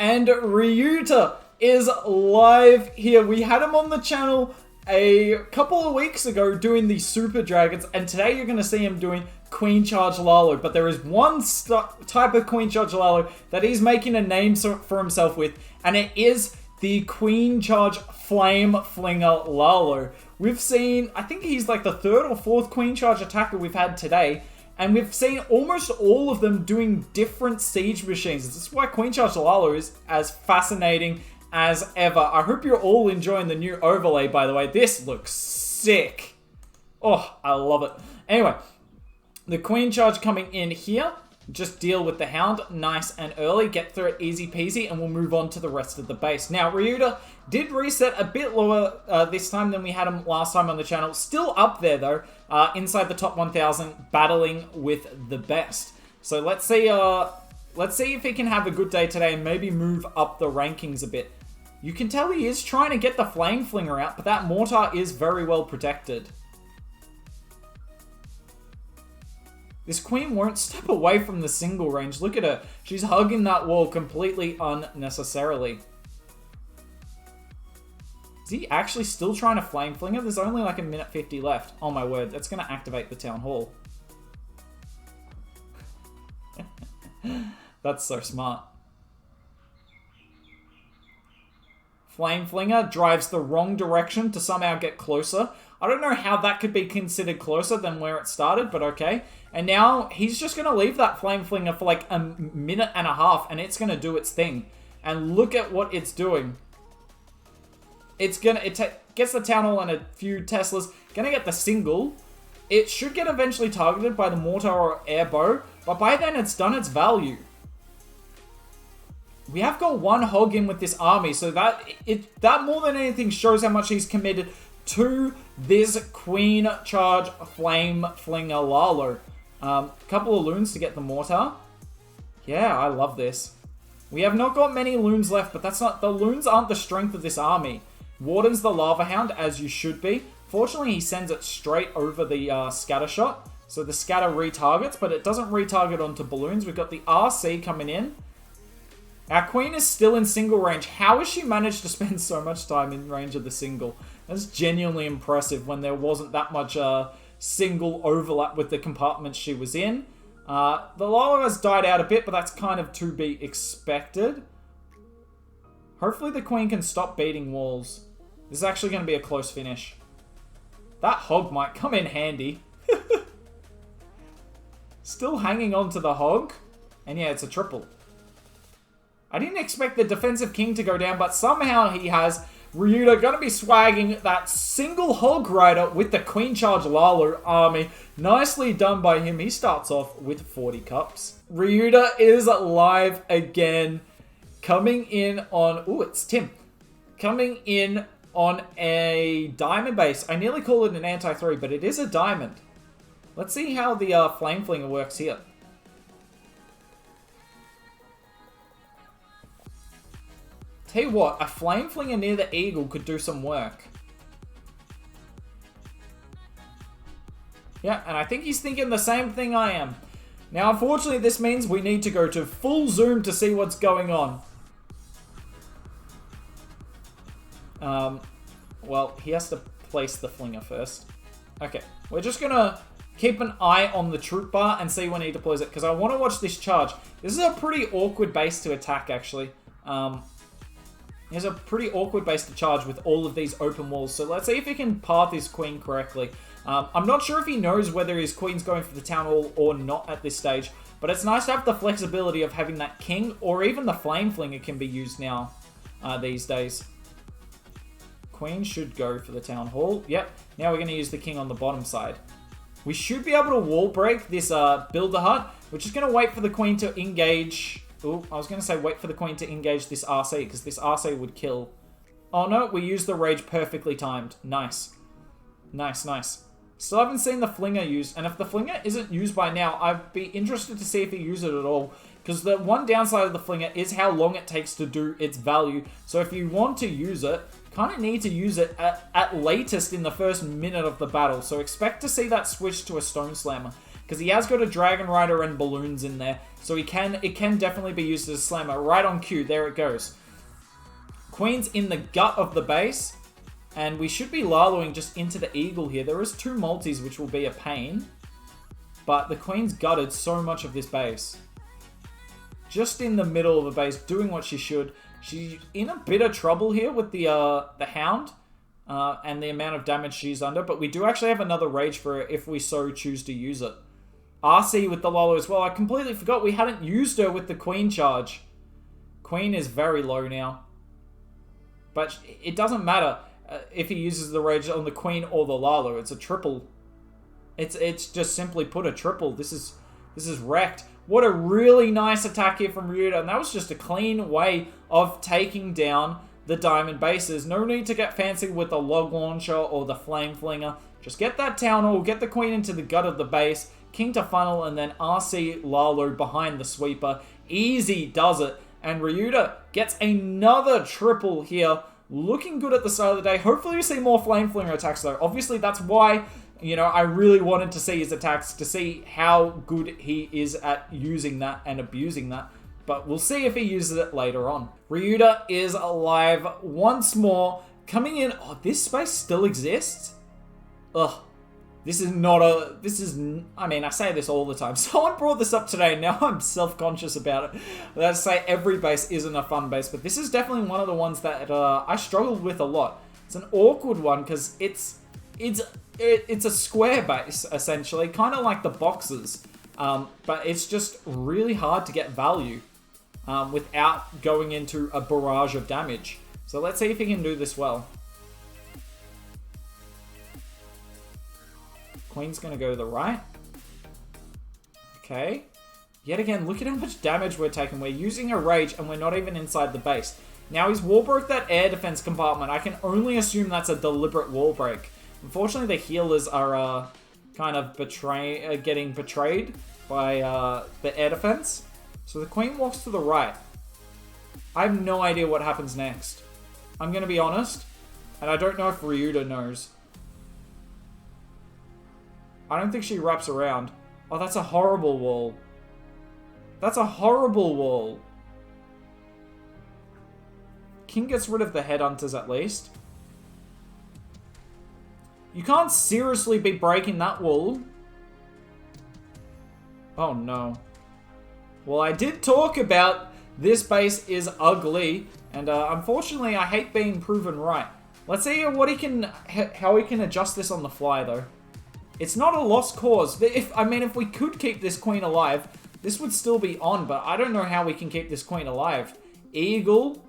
And Ryuta is live here. We had him on the channel a couple of weeks ago doing the Super Dragons, and today you're going to see him doing Queen Charge Lalo. But there is one type of Queen Charge Lalo that he's making a name for himself with, and it is the Queen Charge Flame Flinger Lalo. We've seen, I think he's like the third or fourth Queen Charge attacker we've had today, and we've seen almost all of them doing different siege machines. This is why Queen Charge Lalo is as fascinating as ever. I hope you're all enjoying the new overlay, by the way. This looks sick. Oh, I love it. Anyway, the Queen Charge coming in here. Just deal with the Hound nice and early. Get through it easy peasy, and we'll move on to the rest of the base. Now, Ryuta did reset a bit lower this time than we had him last time on the channel. Still up there, though, inside the top 1,000, battling with the best. So let's see if he can have a good day today and maybe move up the rankings a bit. You can tell he is trying to get the Flame Flinger out, but that Mortar is very well protected. This queen won't step away from the single range. Look at her. She's hugging that wall completely unnecessarily. Is he actually still trying to Flame Flinger? There's only like a minute 50 left. Oh my word, that's going to activate the Town Hall. That's so smart. Flame Flinger drives the wrong direction to somehow get closer. I don't know how that could be considered closer than where it started, but okay. And now he's just going to leave that Flame Flinger for like a minute and a half, and it's going to do its thing. And look at what it's doing. It gets the Town Hall and a few Teslas. Going to get the single. It should get eventually targeted by the Mortar or Air Bow, but by then it's done its value. We have got one hog in with this army, so that more than anything shows how much he's committed to this Queen Charge Flame Flinger Lalo. Couple of loons to get the Mortar. Yeah, I love this. We have not got many loons left, but the loons aren't the strength of this army. Warden's the Lava Hound, as you should be. Fortunately, he sends it straight over the scatter shot. So the scatter retargets, but it doesn't retarget onto balloons. We've got the RC coming in. Our queen is still in single range. How has she managed to spend so much time in range of the single? That's genuinely impressive when there wasn't that much single overlap with the compartments she was in. The Lalo has died out a bit, but that's kind of to be expected. Hopefully the queen can stop beating walls. This is actually going to be a close finish. That hog might come in handy. Still hanging on to the hog. And yeah, it's a triple. I didn't expect the defensive king to go down, but somehow he has. Ryuta going to be swagging that single hog rider with the Queen Charge Lalo army. Nicely done by him. He starts off with 40 cups. Ryuta is live again. Coming in on... Ooh, it's Tim. Coming in on a diamond base. I nearly call it an anti-3, but it is a diamond. Let's see how the Flame Flinger works here. Tell you what, a Flame Flinger near the Eagle could do some work. Yeah, and I think he's thinking the same thing I am. Now, unfortunately, this means we need to go to full zoom to see what's going on. Well, he has to place the Flinger first. Okay, we're just going to keep an eye on the troop bar and see when he deploys it, because I want to watch this charge. This is a pretty awkward base to attack, actually. It's a pretty awkward base to charge with all of these open walls. So let's see if he can path his queen correctly. I'm not sure if he knows whether his queen's going for the Town Hall or not at this stage. But it's nice to have the flexibility of having that king or even the Flame Flinger can be used now these days. Queen should go for the Town Hall. Yep. Now we're going to use the king on the bottom side. We should be able to wall break this builder hut. We're just going to wait for the queen to engage... Ooh, I was going to say wait for the queen to engage this RC, because this RC would kill. Oh no, we used the rage perfectly timed. Nice. Nice, nice. Still haven't seen the Flinger used, and if the Flinger isn't used by now, I'd be interested to see if he uses it at all, because the one downside of the Flinger is how long it takes to do its value. So if you want to use it, kind of need to use it at latest in the first minute of the battle. So expect to see that switch to a Stone Slammer, because he has got a Dragon Rider and balloons in there. So it can definitely be used as a slammer. Right on cue. There it goes. Queen's in the gut of the base. And we should be Laloing just into the eagle here. There is 2 multis, which will be a pain. But the Queen's gutted so much of this base. Just in the middle of the base, doing what she should. She's in a bit of trouble here with the Hound. And the amount of damage she's under. But we do actually have another Rage for her if we so choose to use it. RC with the Lalo as well. I completely forgot we hadn't used her with the Queen charge. Queen is very low now. But it doesn't matter. If he uses the Rage on the Queen or the Lalo, it's a triple. It's just simply put a triple. This is wrecked. What a really nice attack here from Ryuta, and that was just a clean way of taking down the diamond bases. No need to get fancy with the log launcher or the flame flinger. Just get that town hall, get the Queen into the gut of the base, king to funnel, and then RC Lalo behind the sweeper. Easy does it, and Ryuta gets another triple here. Looking good at the start of the day. Hopefully we see more Flame Flinger attacks though. Obviously that's why, you know, I really wanted to see his attacks to see how good he is at using that and abusing that. But we'll see if he uses it later on. Ryuta is alive once more. Coming in. Oh, this space still exists? Ugh. This is not a... I mean, I say this all the time. Someone brought this up today. Now I'm self-conscious about it. Let's say every base isn't a fun base. But this is definitely one of the ones that I struggled with a lot. It's an awkward one because it's a square base, essentially. Kind of like the boxes. But it's just really hard to get value without going into a barrage of damage. So let's see if he can do this well. Queen's going to go to the right. Okay. Yet again, look at how much damage we're taking. We're using a Rage and we're not even inside the base. Now he's wall broke that air defense compartment. I can only assume that's a deliberate wall break. Unfortunately, the healers are kind of getting betrayed by the air defense. So the Queen walks to the right. I have no idea what happens next. I'm going to be honest. And I don't know if Ryuta knows. I don't think she wraps around. Oh, that's a horrible wall. That's a horrible wall. King gets rid of the headhunters at least. You can't seriously be breaking that wall. Oh no. Well, I did talk about this base is ugly. And unfortunately, I hate being proven right. Let's see how he can adjust this on the fly though. It's not a lost cause. If we could keep this Queen alive, this would still be on, but I don't know how we can keep this Queen alive. Eagle.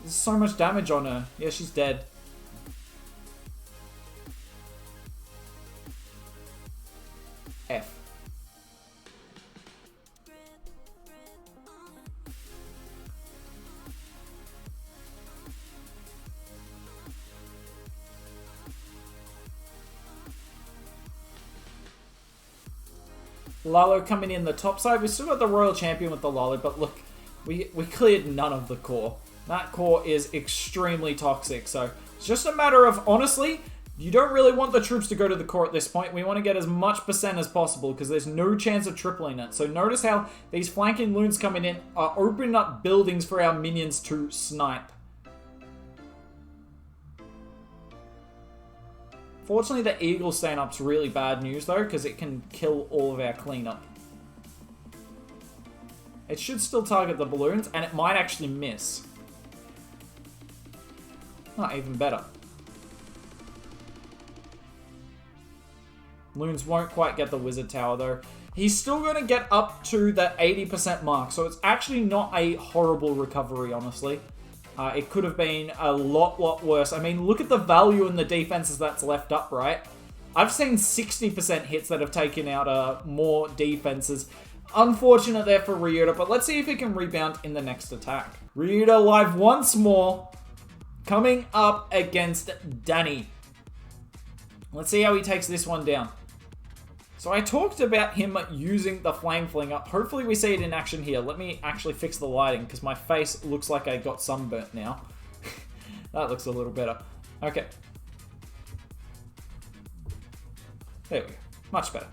There's so much damage on her. Yeah, she's dead. F. Lalo coming in the top side. We still got the Royal Champion with the Lalo, but look, we cleared none of the core. That core is extremely toxic, so it's just a matter of, honestly, you don't really want the troops to go to the core at this point. We want to get as much percent as possible because there's no chance of tripling it. So notice how these flanking loons coming in are opening up buildings for our minions to snipe. Fortunately, the Eagle staying up's really bad news, though, because it can kill all of our cleanup. It should still target the balloons, and it might actually miss. Not even better. Loons won't quite get the Wizard Tower, though. He's still going to get up to the 80% mark, so it's actually not a horrible recovery, honestly. It could have been a lot worse. I mean, look at the value in the defenses that's left up, right? I've seen 60% hits that have taken out more defenses. Unfortunate there for Ryuta, but let's see if he can rebound in the next attack. Ryuta live once more, coming up against Danny. Let's see how he takes this one down. So I talked about him using the Flame Flinger. Hopefully we see it in action here. Let me actually fix the lighting because my face looks like I got sunburnt now. That looks a little better. Okay. There we go. Much better.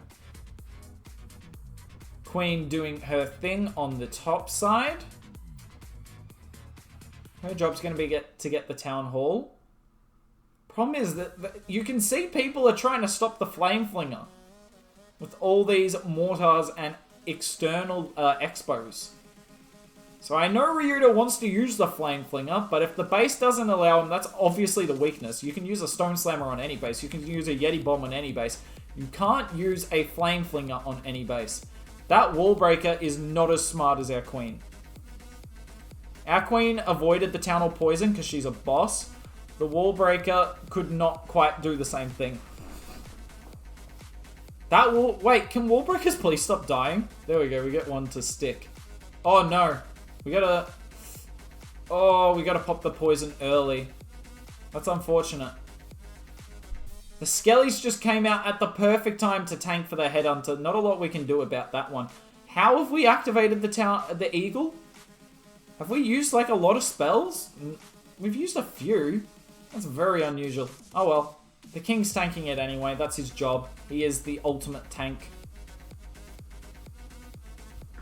Queen doing her thing on the top side. Her job's going to be to get the town hall. Problem is that you can see people are trying to stop the flame flinger with all these mortars and external expos. So I know Ryuta wants to use the flame flinger, but if the base doesn't allow him, that's obviously the weakness. You can use a stone slammer on any base. You can use a Yeti bomb on any base. You can't use a flame flinger on any base. That wall breaker is not as smart as our queen. Our queen avoided the town hall poison because she's a boss. The wall breaker could not quite do the same thing. That wall... Wait, can wall breakers please stop dying? There we go, we get one to stick. Oh no. We gotta... Oh, we gotta pop the poison early. That's unfortunate. The Skellies just came out at the perfect time to tank for the Headhunter. Not a lot we can do about that one. How have we activated the Eagle? Have we used like a lot of spells? We've used a few. That's very unusual. Oh well. The King's tanking it anyway. That's his job. He is the ultimate tank.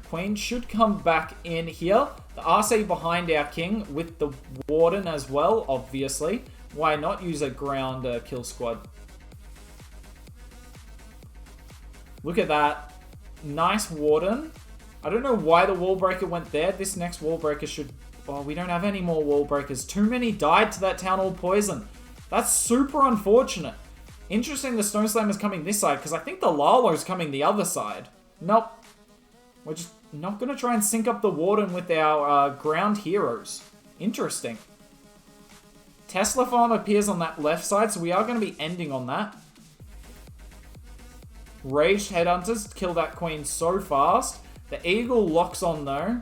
Queen should come back in here. The RC behind our King with the Warden as well, obviously. Why not use a ground kill squad? Look at that. Nice Warden. I don't know why the wall breaker went there. This next wall breaker should... Oh, we don't have any more wall breakers. Too many died to that town hall poison. That's super unfortunate. Interesting the Stone Slammer's coming this side, because I think the Lalo's coming the other side. Nope. We're just not going to try and sync up the Warden with our ground heroes. Interesting. Tesla Farm appears on that left side, so we are going to be ending on that. Raged Headhunters kill that Queen so fast. The Eagle locks on though.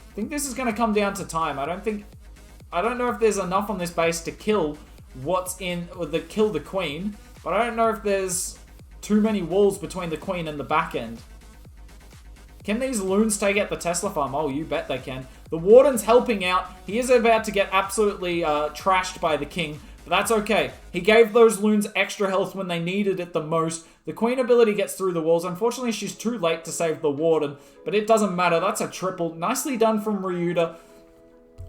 I think this is going to come down to time. I don't know if there's enough on this base to kill kill the Queen, but I don't know if there's too many walls between the Queen and the back end. Can these loons take out the Tesla farm? Oh, you bet they can. The Warden's helping out. He is about to get absolutely trashed by the King, but that's okay. He gave those loons extra health when they needed it the most. The Queen ability gets through the walls. Unfortunately, she's too late to save the Warden, but it doesn't matter. That's a triple. Nicely done from Ryuta.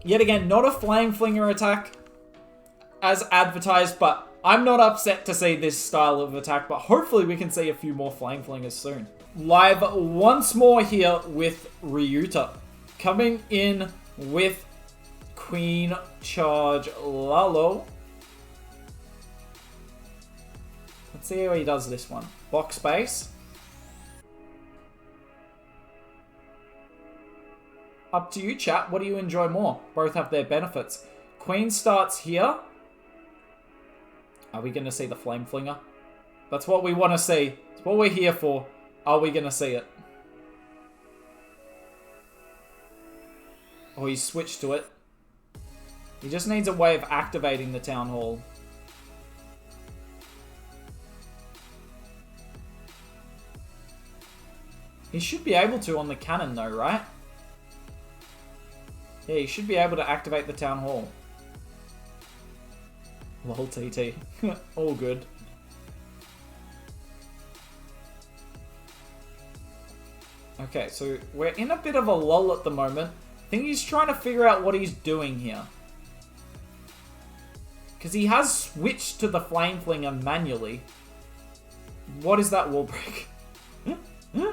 Yet again, not a Flame Flinger attack as advertised, but I'm not upset to see this style of attack, but hopefully we can see a few more Flame Flingers soon. Live once more here with Ryuta. Coming in with Queen Charge Lalo. Let's see how he does this one. Box base. Up to you, chat. What do you enjoy more? Both have their benefits. Queen starts here. Are we going to see the Flame Flinger? That's what we want to see. It's what we're here for. Are we going to see it? Oh, he switched to it. He just needs a way of activating the Town Hall. He should be able to on the cannon though, right? Yeah, he should be able to activate the Town Hall. Lol TT. All good. Okay, so we're in a bit of a lull at the moment. I think he's trying to figure out what he's doing here. Because he has switched to the Flame Flinger manually. What is that wall break? He's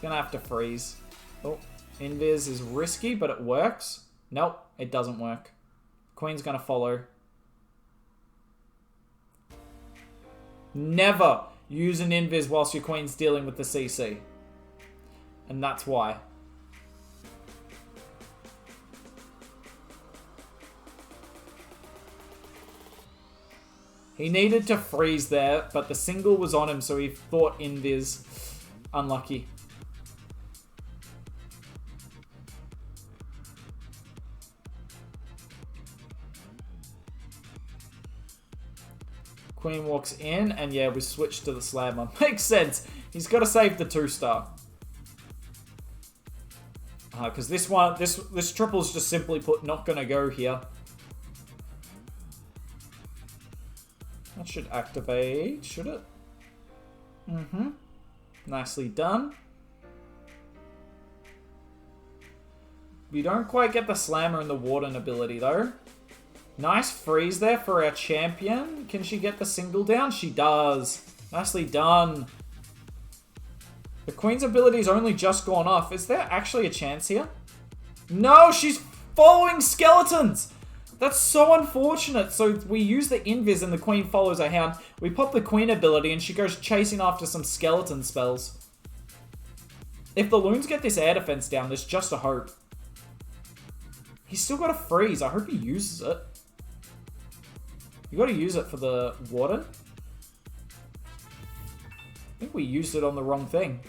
gonna have to freeze. Oh, Invis is risky, but it works. Nope, it doesn't work. Queen's gonna follow. Never use an Invis whilst your Queen's dealing with the CC. And that's why. He needed to freeze there, but the single was on him, so he thought Invis. Unlucky. Queen walks in, and yeah, we switched to the Slammer. Makes sense. He's got to save the 2-star. Because this triple's just simply put not going to go here. That should activate, should it? Mm-hmm. Nicely done. We don't quite get the Slammer and the Warden ability, though. Nice freeze there for our champion. Can she get the single down? She does. Nicely done. The Queen's ability's only just gone off. Is there actually a chance here? No, she's following skeletons! That's so unfortunate. So we use the Invis and the Queen follows a Hound. We pop the Queen ability and she goes chasing after some skeleton spells. If the Loons get this air defense down, there's just a hope. He's still got a freeze. I hope he uses it. You got to use it for the Warden. I think we used it on the wrong thing.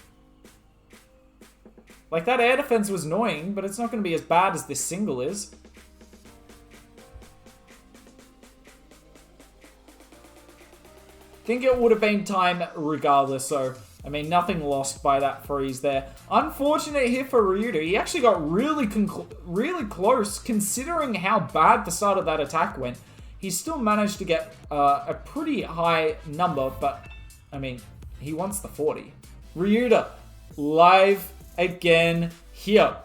Like, that air defense was annoying, but it's not going to be as bad as this single is. I think it would have been time regardless, so, I mean, nothing lost by that freeze there. Unfortunate here for Ryuta. He actually got really close, considering how bad the start of that attack went. He still managed to get a pretty high number, but, I mean, he wants the 40. Ryuta, live again here.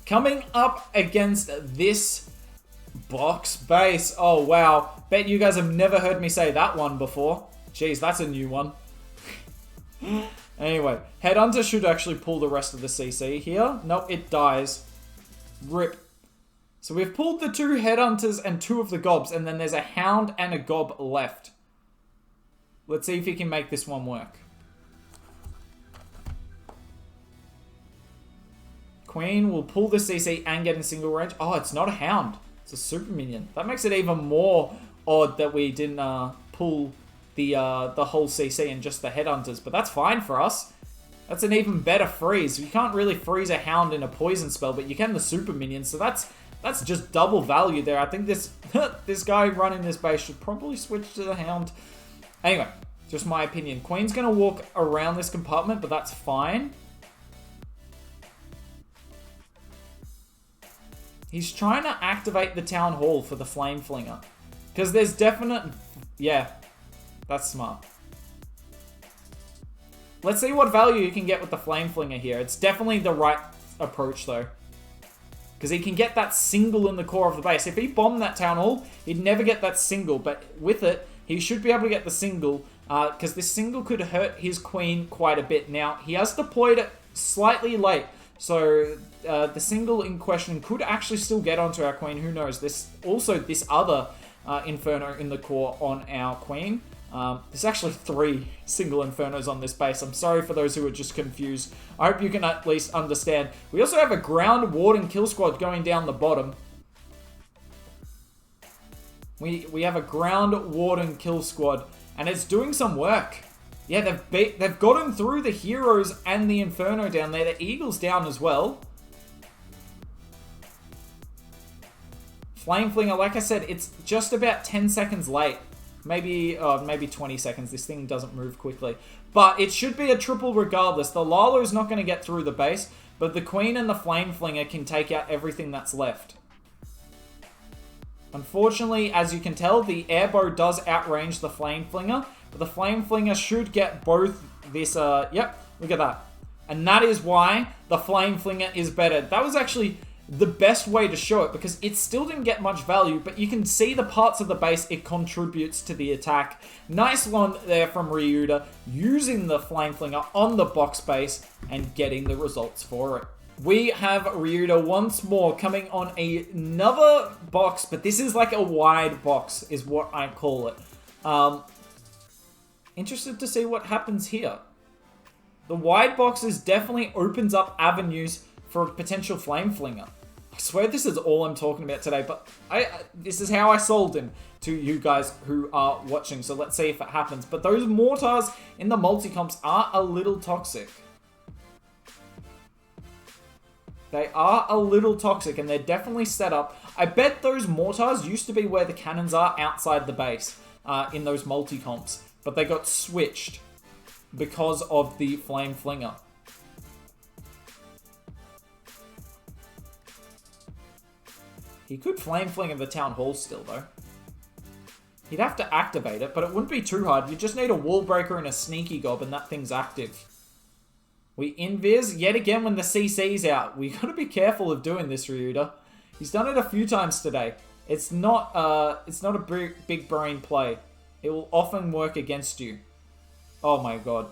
Coming up against this box base. Oh, wow. Bet you guys have never heard me say that one before. Jeez, that's a new one. Anyway, Headhunter should actually pull the rest of the CC here. Nope, it dies. RIP. So we've pulled the 2 Headhunters and 2 of the Gobs, and then there's a Hound and a Gob left. Let's see if he can make this one work. Queen will pull the CC and get in single range. Oh, it's not a Hound. It's a super minion. That makes it even more odd that we didn't pull the whole CC and just the Headhunters. But that's fine for us. That's an even better freeze. You can't really freeze a Hound in a poison spell, but you can the super minion. So that's just double value there. I think this this guy running this base should probably switch to the Hound. Anyway, just my opinion. Queen's going to walk around this compartment, but that's fine. He's trying to activate the Town Hall for the Flame Flinger. Because there's definite... Yeah, that's smart. Let's see what value you can get with the Flame Flinger here. It's definitely the right approach, though. Because he can get that single in the core of the base. If he bombed that Town Hall, he'd never get that single. But with it, he should be able to get the single. Because this single could hurt his Queen quite a bit. Now, he has deployed it slightly late. So, the single in question could actually still get onto our Queen. Who knows? This other Inferno in the core on our Queen. There's actually 3 single Infernos on this base. I'm sorry for those who are just confused. I hope you can at least understand. We also have a Ground Warden kill squad going down the bottom. We have a Ground Warden kill squad, and it's doing some work. Yeah, they've gotten through the heroes and the Inferno down there. The Eagle's down as well. Flame Flinger, like I said, it's just about 10 seconds late. Maybe 20 seconds. This thing doesn't move quickly. But it should be a triple regardless. The Lalo's not going to get through the base, but the Queen and the Flame Flinger can take out everything that's left. Unfortunately, as you can tell, the Airbow does outrange the Flame Flinger, but the Flame Flinger should get both this, yep, look at that. And that is why the Flame Flinger is better. That was actually the best way to show it, because it still didn't get much value, but you can see the parts of the base it contributes to the attack. Nice one there from Ryuta, using the Flame Flinger on the box base and getting the results for it. We have Ryuta once more coming on another box, but this is like a wide box is what I call it. Interested to see what happens here. The wide boxes definitely opens up avenues for a potential Flame Flinger. I swear this is all I'm talking about today, but this is how I sold him to you guys who are watching, so let's see if it happens. But those mortars in the multi-comps are a little toxic. They are a little toxic, and they're definitely set up. I bet those mortars used to be where the cannons are outside the base in those multi-comps, but they got switched because of the Flame Flinger. He could Flame Flinger the Town Hall still, though. He'd have to activate it, but it wouldn't be too hard. You just need a Wall Breaker and a Sneaky Gob, and that thing's active. We invis yet again when the CC's out. We gotta be careful of doing this, Ryuta. He's done it a few times today. It's not a big brain play. It will often work against you. Oh my god.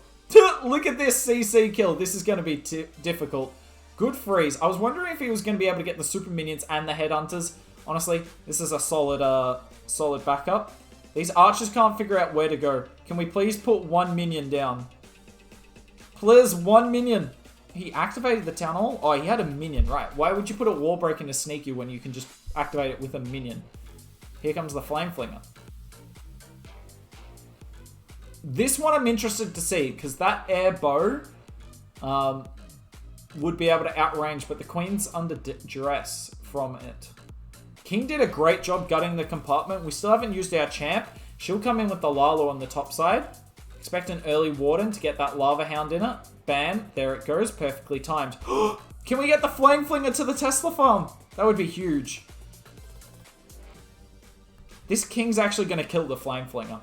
Look at this CC kill. This is going to be difficult. Good freeze. I was wondering if he was going to be able to get the super minions and the headhunters. Honestly, this is a solid backup. These archers can't figure out where to go. Can we please put one minion down? Please, one minion. He activated the town hall? Oh, he had a minion, right. Why would you put a wall break into sneak you when you can just activate it with a minion? Here comes the flame flinger. This one I'm interested to see, because that air bow would be able to outrange, but the queen's under duress from it. King did a great job gutting the compartment. We still haven't used our champ. She'll come in with the Lalo on the top side. Expect an early warden to get that lava hound in it. Bam, there it goes, perfectly timed. Can we get the flame flinger to the Tesla farm? That would be huge. This king's actually going to kill the flame flinger.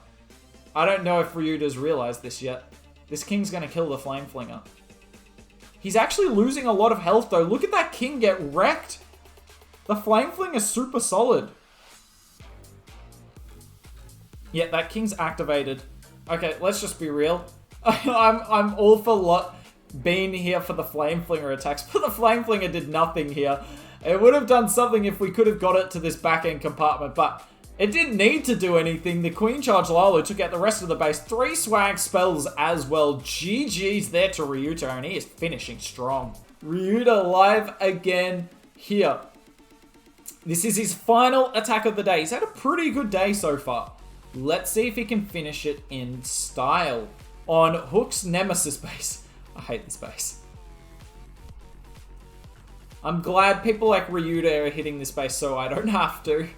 I don't know if Ryuta's realized this yet. This king's going to kill the flame flinger. He's actually losing a lot of health though. Look at that king get wrecked. The flame flinger is super solid. Yeah, that king's activated. Okay, let's just be real. I'm all for being here for the flame flinger attacks, but the flame flinger did nothing here. It would have done something if we could have got it to this back end compartment, but it didn't need to do anything. The Queen Charge Lalo took out the rest of the base. 3 swag spells as well. GG's there to Ryuta, and he is finishing strong. Ryuta live again here. This is his final attack of the day. He's had a pretty good day so far. Let's see if he can finish it in style on Hook's Nemesis base. I hate this base. I'm glad people like Ryuta are hitting this base so I don't have to.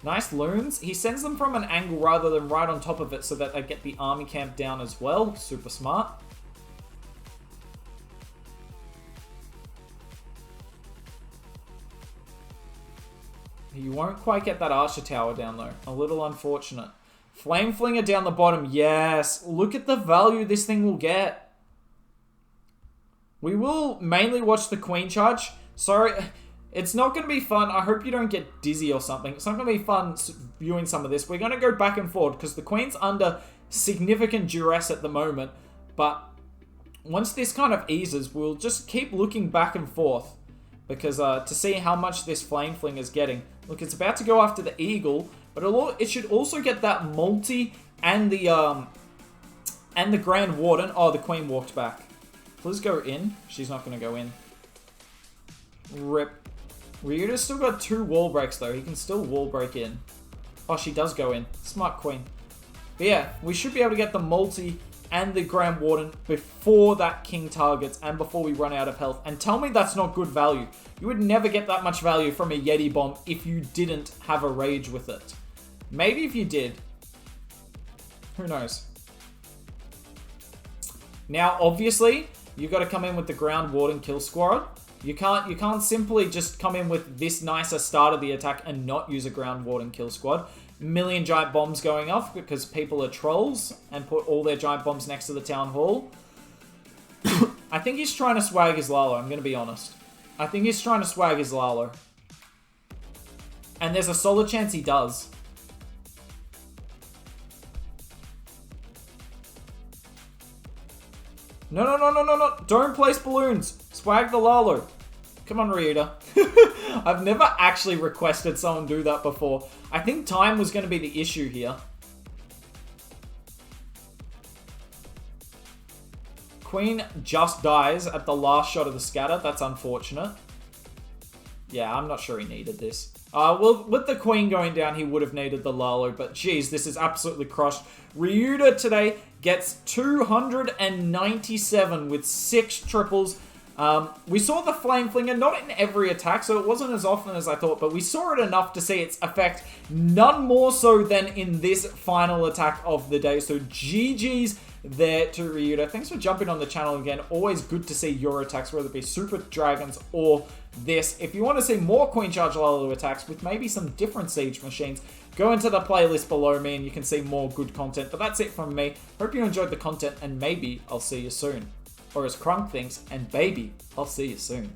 Nice loons. He sends them from an angle rather than right on top of it so that they get the army camp down as well. Super smart. You won't quite get that archer tower down though. A little unfortunate. Flame flinger down the bottom. Yes. Look at the value this thing will get. We will mainly watch the queen charge. Sorry. It's not going to be fun. I hope you don't get dizzy or something. It's not going to be fun viewing some of this. We're going to go back and forth because the queen's under significant duress at the moment. But once this kind of eases, we'll just keep looking back and forth because to see how much this flame fling is getting. Look, it's about to go after the eagle, but it should also get that multi and the grand warden. Oh, the queen walked back. Please go in. She's not going to go in. Rip. Ryuta's still got 2 wall breaks though. He can still wall break in. Oh, she does go in. Smart queen. But yeah, we should be able to get the multi and the Grand Warden before that king targets and before we run out of health. And tell me that's not good value. You would never get that much value from a Yeti bomb if you didn't have a rage with it. Maybe if you did. Who knows? Now, obviously, you've got to come in with the Ground Warden kill squad. You can't simply just come in with this nicer start of the attack and not use a Ground Warden kill squad. Million giant bombs going off because people are trolls and put all their giant bombs next to the town hall. I think he's trying to swag his Lalo, I'm going to be honest. I think he's trying to swag his Lalo. And there's a solid chance he does. No. Don't place balloons. Swag the Lalo. Come on, Ryuta. I've never actually requested someone do that before. I think time was going to be the issue here. Queen just dies at the last shot of the scatter. That's unfortunate. Yeah, I'm not sure he needed this. Well, with the queen going down, he would have needed the Lalo. But geez, this is absolutely crushed. Ryuta today gets 297 with 6 triples. We saw the Flame Flinger, not in every attack, so it wasn't as often as I thought, but we saw it enough to see its effect, none more so than in this final attack of the day. So GG's there to Ryuta. Thanks for jumping on the channel again. Always good to see your attacks, whether it be Super Dragons or this. If you want to see more Queen Charge Lalo attacks with maybe some different Siege machines, go into the playlist below me and you can see more good content. But that's it from me. Hope you enjoyed the content and maybe I'll see you soon. or as Crunk thinks, and baby, I'll see you soon.